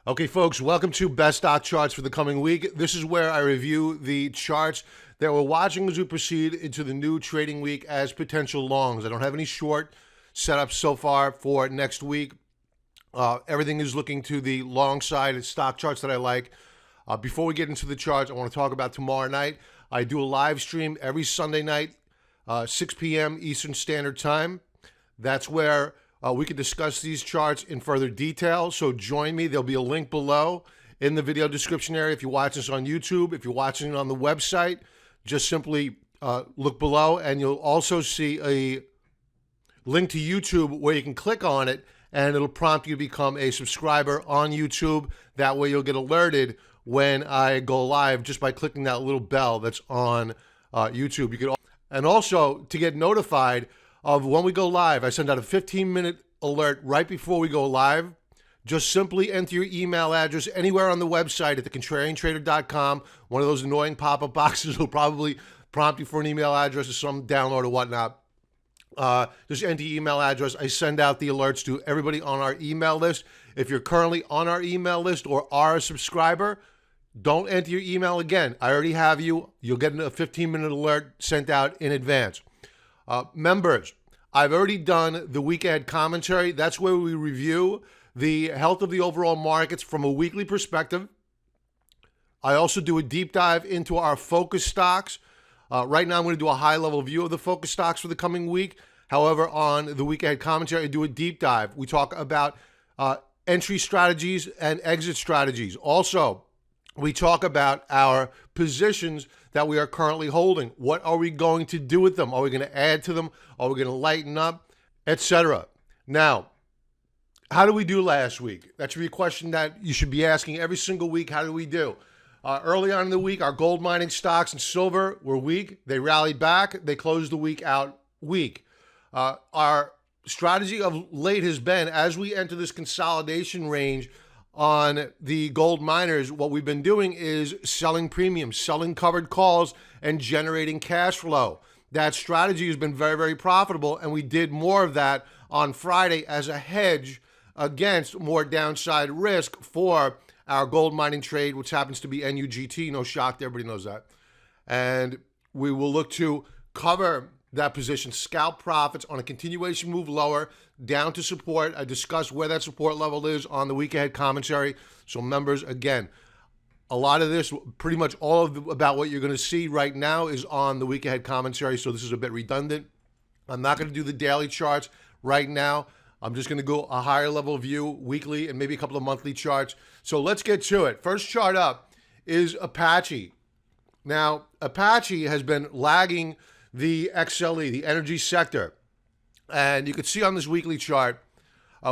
Okay, folks, welcome to Best Stock Charts for the coming week. This is where I review the charts that we're watching as we proceed into the new trading week as potential longs. I don't have any short setups so far for next week. Everything is looking to the long side. It's stock charts that I like. Before we get into the charts, I want to talk about tomorrow night. I do a live stream every Sunday night, 6 p.m. Eastern Standard Time. That's where we can discuss these charts in further detail. So join me. There'll be a link below in the video description area. If you're watching this on YouTube, if you're watching it on the website, just simply look below, and you'll also see a link to YouTube where you can click on it, and it'll prompt you to become a subscriber on YouTube. That way you'll get alerted when I go live just by clicking that little bell that's on YouTube. You can, and also to get notified of when we go live, I send out a 15-minute alert right before we go live. Just simply enter your email address anywhere on the website at thecontrariantrader.com. One of those annoying pop-up boxes will probably prompt you for an email address or some download or whatnot. Just enter your email address. I send out the alerts to everybody on our email list. If you're currently on our email list or are a subscriber, don't enter your email again. I already have you. You'll get a 15-minute alert sent out in advance. Members, I've already done the week ahead commentary. That's where we review the health of the overall markets from a weekly perspective. I also do a deep dive into our focus stocks. Right now, I'm going to do a high-level view of the focus stocks for the coming week. However, on the week ahead commentary, I do a deep dive. We talk about entry strategies and exit strategies. Also, we talk about our positions that we are currently holding. What are we going to do with them? Are we going to add to them? Are we going to lighten up, etc.? Now, how did we do last week? That should be a question that you should be asking every single week. How did we do? Early on in the week, our gold mining stocks and silver were weak. They rallied back. They closed the week out weak. Our strategy of late has been, as we enter this consolidation range on the gold miners, what we've been doing is selling premiums, selling covered calls, and generating cash flow. That strategy has been very, very profitable, and we did more of that on Friday as a hedge against more downside risk for our gold mining trade, which happens to be NUGT. No shock, everybody knows that. And we will look to cover that position, scalp profits on a continuation move lower down to support. I discussed where that support level is on the week ahead commentary. So members, again, a lot of this, pretty much all of about what you're going to see right now is on the week ahead commentary. So this is a bit redundant. I'm not going to do the daily charts right now. I'm just going to go a higher level view weekly and maybe a couple of monthly charts. So let's get to it. First chart up is Apache. Now, Apache has been lagging the XLE, the energy sector. And you can see on this weekly chart,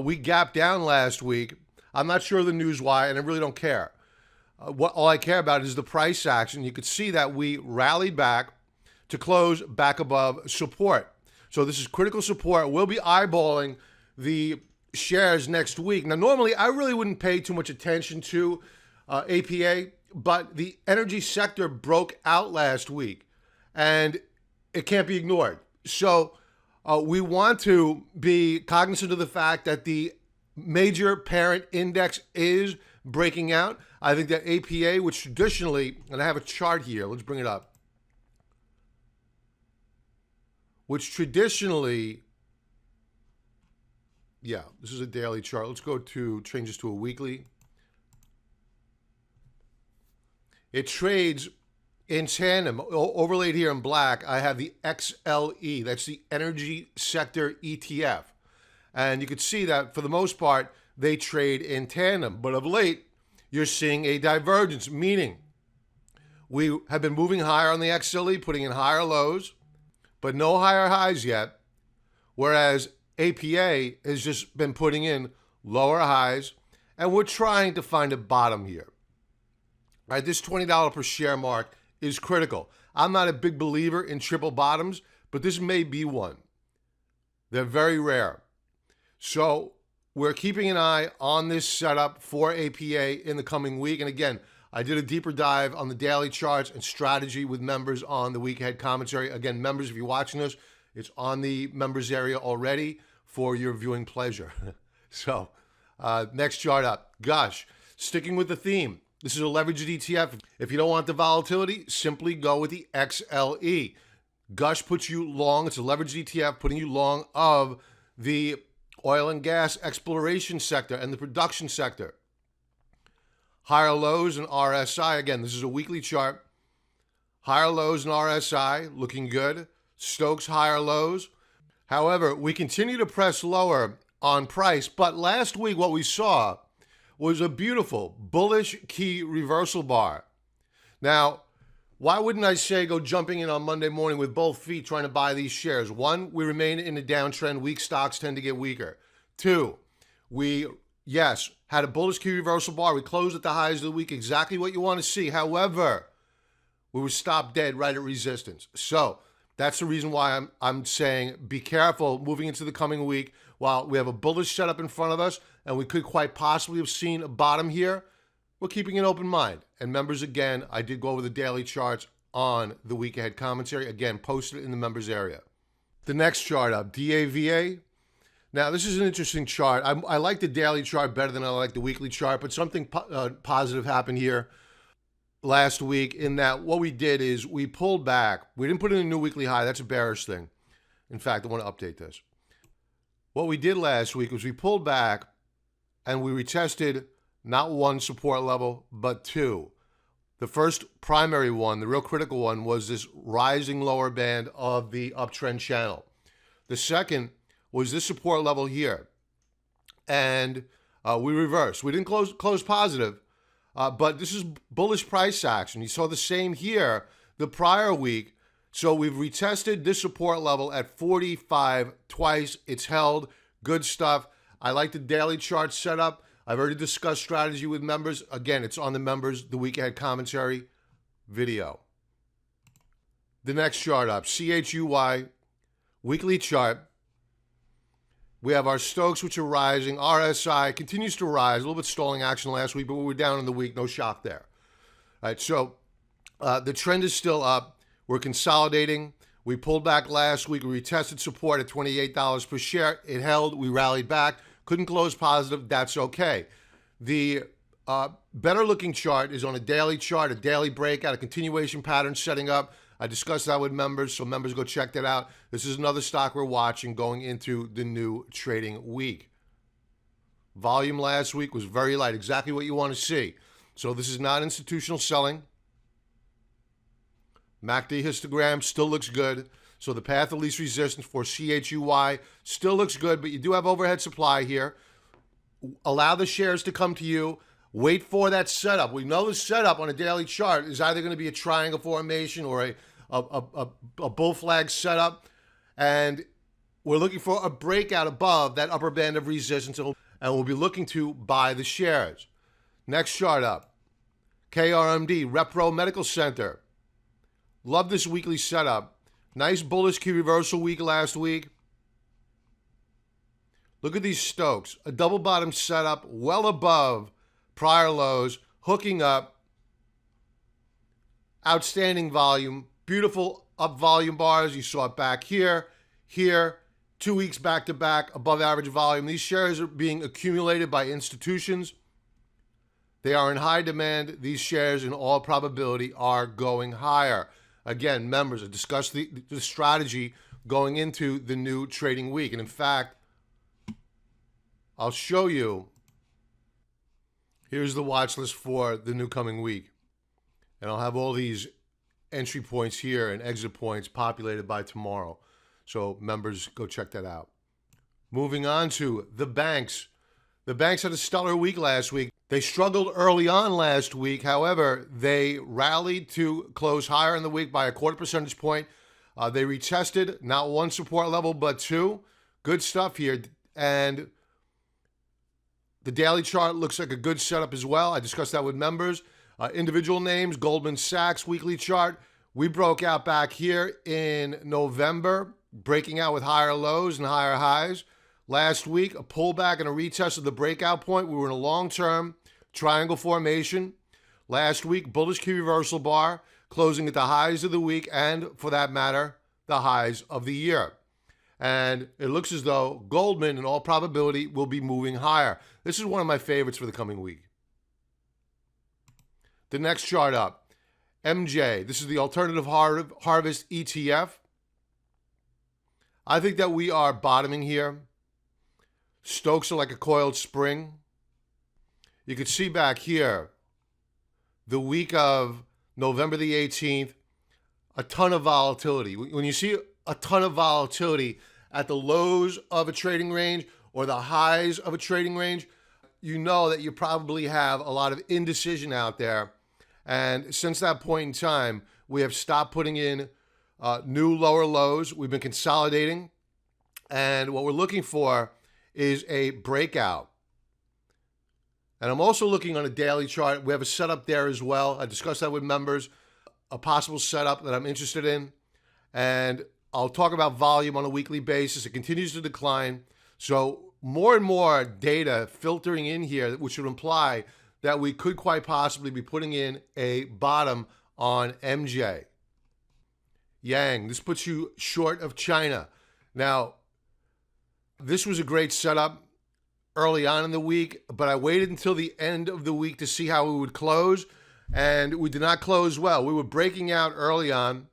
we gapped down last week. I'm not sure the news why, and I really don't care. All I care about is the price action. You could see that we rallied back to close back above support. So this is critical support. We'll be eyeballing the shares next week. Now, normally, I really wouldn't pay too much attention to APA, but the energy sector broke out last week, and it can't be ignored. So we want to be cognizant of the fact that the major parent index is breaking out. I think that APA, which traditionally, and I have a chart here, let's bring it up, which traditionally, yeah, this is a daily chart. Let's go to change this to a weekly. It trades in tandem. Overlaid here in black, I have the XLE. That's the energy sector ETF. And you can see that for the most part, they trade in tandem. But of late, you're seeing a divergence, meaning we have been moving higher on the XLE, putting in higher lows, but no higher highs yet. Whereas APA has just been putting in lower highs, and we're trying to find a bottom here. All right, this $20 per share mark is critical. I'm not a big believer in triple bottoms, but this may be one. They're very rare. So we're keeping an eye on this setup for APA in the coming week. And again, I did a deeper dive on the daily charts and strategy with members on the week ahead commentary. Again, members, if you're watching this, it's on the members area already for your viewing pleasure. So next chart up, gosh. Sticking with the theme, this is a leveraged ETF. If you don't want the volatility, simply go with the XLE. Gush puts you long. It's a leveraged ETF putting you long of the oil and gas exploration sector and the production sector. Higher lows and RSI. Again, this is a weekly chart. Higher lows and RSI looking good. Stokes higher lows. However, we continue to press lower on price. But last week, what we saw was a beautiful bullish key reversal bar. Now, why wouldn't I say go jumping in on Monday morning with both feet trying to buy these shares? One, we remain in a downtrend. Weak stocks tend to get weaker. Two, we, yes, had a bullish key reversal bar. We closed at the highs of the week, exactly what you want to see. However, we were stopped dead right at resistance. So that's the reason why I'm saying be careful moving into the coming week. While we have a bullish setup in front of us and we could quite possibly have seen a bottom here, we're keeping an open mind. And members, again, I did go over the daily charts on the week ahead commentary. Again, posted in the members area. The next chart up, DAVA. Now, this is an interesting chart. I like the daily chart better than I like the weekly chart, but something positive happened here last week in that what we did is we pulled back. We didn't put in a new weekly high. That's a bearish thing. In fact, I want to update this. What we did last week was we pulled back and we retested not one support level, but two. The first primary one, the real critical one, was this rising lower band of the uptrend channel. The second was this support level here. And we reversed. We didn't close positive, but this is bullish price action. You saw the same here the prior week. So we've retested this support level at 45 twice. It's held. Good stuff. I like the daily chart setup. I've already discussed strategy with members. Again, it's on the members, the week ahead commentary video. The next chart up, CHUY, weekly chart. We have our Stokes, which are rising. RSI continues to rise. A little bit stalling action last week, but we were down in the week. No shock there. All right, so the trend is still up. We're consolidating. We pulled back last week. We retested support at $28 per share. It held. We rallied back. Couldn't close positive. That's okay. The better looking chart is on a daily chart, a daily breakout, a continuation pattern setting up. I discussed that with members, so members go check that out. This is another stock we're watching going into the new trading week. Volume last week was very light, exactly what you want to see. So this is not institutional selling. MACD histogram still looks good. So the path of least resistance for CHUY still looks good, but you do have overhead supply here. Allow the shares to come to you. Wait for that setup. We know the setup on a daily chart is either going to be a triangle formation or a bull flag setup. And we're looking for a breakout above that upper band of resistance, and we'll be looking to buy the shares. Next chart up, KRMD, Repro Medical Center. Love this weekly setup. Nice bullish key reversal week last week. Look at these Stokes. A double bottom setup well above prior lows, hooking up. Outstanding volume. Beautiful up volume bars. You saw it back here, here. 2 weeks back to back, above average volume. These shares are being accumulated by institutions. They are in high demand. These shares, in all probability, are going higher. Again, members, I discussed the strategy going into the new trading week. And in fact, I'll show you. Here's the watch list for the new coming week. And I'll have all these entry points here and exit points populated by tomorrow. So members, go check that out. Moving on to the banks. The banks had a stellar week last week. They struggled early on last week. However, they rallied to close higher in the week by a 0.25 percentage point. They retested not one support level, but two. Good stuff here. And the daily chart looks like a good setup as well. I discussed that with members. Individual names, Goldman Sachs weekly chart. We broke out back here in November, breaking out with higher lows and higher highs. Last week, a pullback and a retest of the breakout point. We were in a long-term triangle formation. Last week, bullish key reversal bar, closing at the highs of the week and, for that matter, the highs of the year. And it looks as though Goldman, in all probability, will be moving higher. This is one of my favorites for the coming week. The next chart up, MJ. This is the Alternative Harvest ETF. I think that we are bottoming here. Stokes are like a coiled spring. You can see back here, the week of November the 18th, a ton of volatility. When you see a ton of volatility at the lows of a trading range or the highs of a trading range, you know that you probably have a lot of indecision out there. And since that point in time, we have stopped putting in new lower lows. We've been consolidating. And what we're looking for is a breakout. And I'm also looking on a daily chart. We have a setup there as well. I discussed that with members, a possible setup that I'm interested in. And I'll talk about volume on a weekly basis. It continues to decline. So more and more data filtering in here, which would imply that we could quite possibly be putting in a bottom on MJ. Yang, this puts you short of China. Now, this was a great setup early on in the week, but I waited until the end of the week to see how we would close, and we did not close well. We were breaking out early on,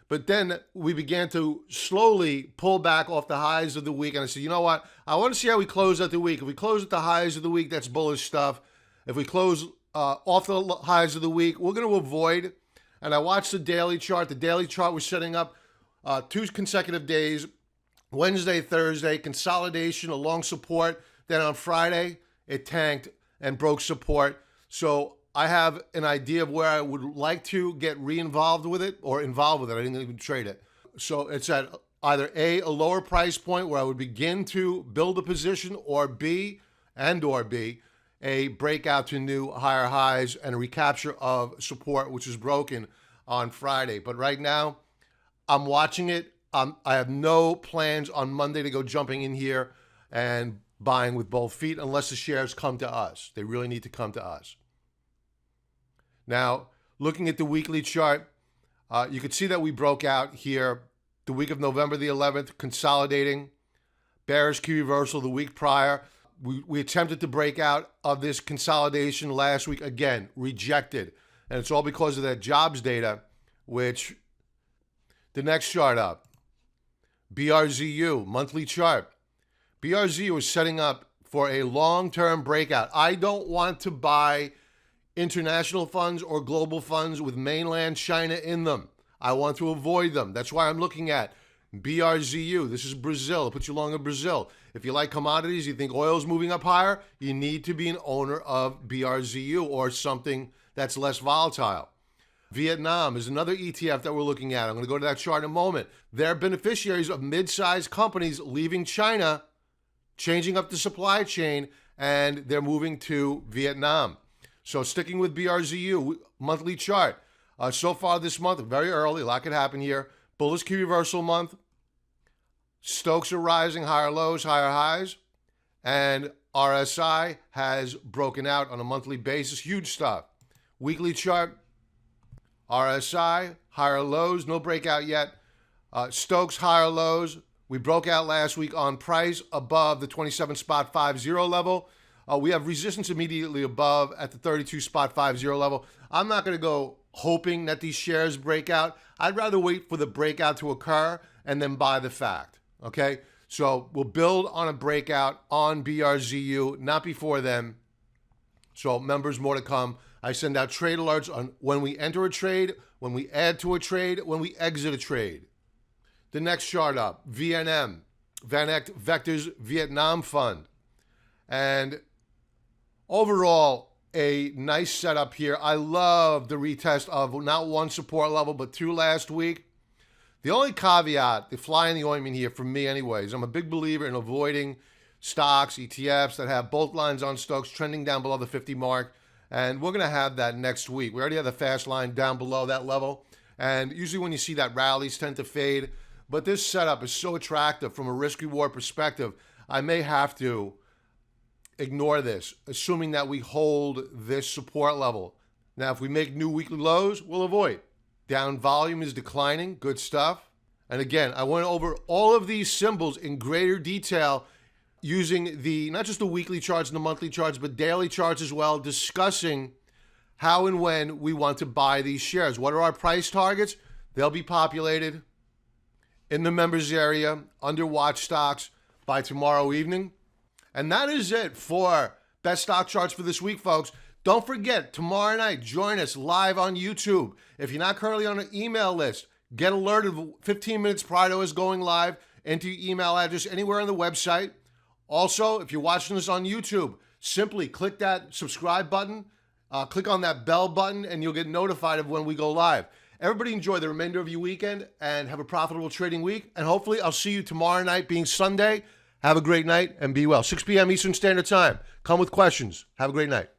but then we began to slowly pull back off the highs of the week, and I said, you know what? I want to see how we close out the week. If we close at the highs of the week, that's bullish stuff. If we close off the highs of the week, we're going to avoid. And I watched the daily chart. The daily chart was setting up 2 consecutive days, Wednesday, Thursday, consolidation along support. Then on Friday, it tanked and broke support. So I have an idea of where I would like to get re-involved with it or involved with it. I didn't even trade it. So it's at either A, a lower price point where I would begin to build a position, or B, a breakout to new higher highs and a recapture of support, which is broken on Friday. But right now, I'm watching it. I have no plans on Monday to go jumping in here and buying with both feet unless the shares come to us. They really need to come to us. Now, looking at the weekly chart, you can see that we broke out here the week of November the 11th, consolidating, bearish key reversal the week prior. We attempted to break out of this consolidation last week. Again, rejected. And it's all because of that jobs data, which the next chart up, BRZU, monthly chart. BRZU is setting up for a long-term breakout. I don't want to buy international funds or global funds with mainland China in them. I want to avoid them. That's why I'm looking at BRZU. This is Brazil. It puts you long in Brazil. If you like commodities, you think oil is moving up higher, you need to be an owner of BRZU or something that's less volatile. Vietnam is another ETF that we're looking at. I'm going to go to that chart in a moment. They're beneficiaries of mid-sized companies leaving China, changing up the supply chain, and they're moving to Vietnam. So sticking with BRZU, monthly chart. So far this month, very early, a lot could happen here. Bullish key reversal month. Stokes are rising, higher lows, higher highs. And RSI has broken out on a monthly basis. Huge stuff. Weekly chart. RSI, higher lows, no breakout yet. Stokes, higher lows. We broke out last week on price above the 27.50 level. We have resistance immediately above at the 32.50 level. I'm not going to go hoping that these shares break out. I'd rather wait for the breakout to occur and then buy the fact. Okay? So we'll build on a breakout on BRZU, not before then. So members, more to come. I send out trade alerts on when we enter a trade, when we add to a trade, when we exit a trade. The next chart up, VNM, Van Eck Vectors Vietnam Fund. And overall, a nice setup here. I love the retest of not one support level, but 2 last week. The only caveat, the fly in the ointment here for me anyways, I'm a big believer in avoiding stocks, ETFs that have both lines on Stokes trending down below the 50 mark. And we're going to have that next week. We already have the fast line down below that level. And usually when you see that, rallies tend to fade. But this setup is so attractive from a risk-reward perspective, I may have to ignore this, assuming that we hold this support level. Now, if we make new weekly lows, we'll avoid. Down volume is declining. Good stuff. And again, I went over all of these symbols in greater detail using not just the weekly charts and the monthly charts, but daily charts as well, discussing how and when we want to buy these shares. What are our price targets? They'll be populated in the members area under watch stocks by tomorrow evening. And that is it for best stock charts for this week, folks. Don't forget, tomorrow night, join us live on YouTube. If you're not currently on an email list, get alerted 15 minutes prior to us going live. Enter your email address anywhere on the website. Also, if you're watching this on YouTube, simply click that subscribe button, click on that bell button, and you'll get notified of when we go live. Everybody enjoy the remainder of your weekend and have a profitable trading week. And hopefully I'll see you tomorrow night being Sunday. Have a great night and be well. 6 p.m. Eastern Standard Time. Come with questions. Have a great night.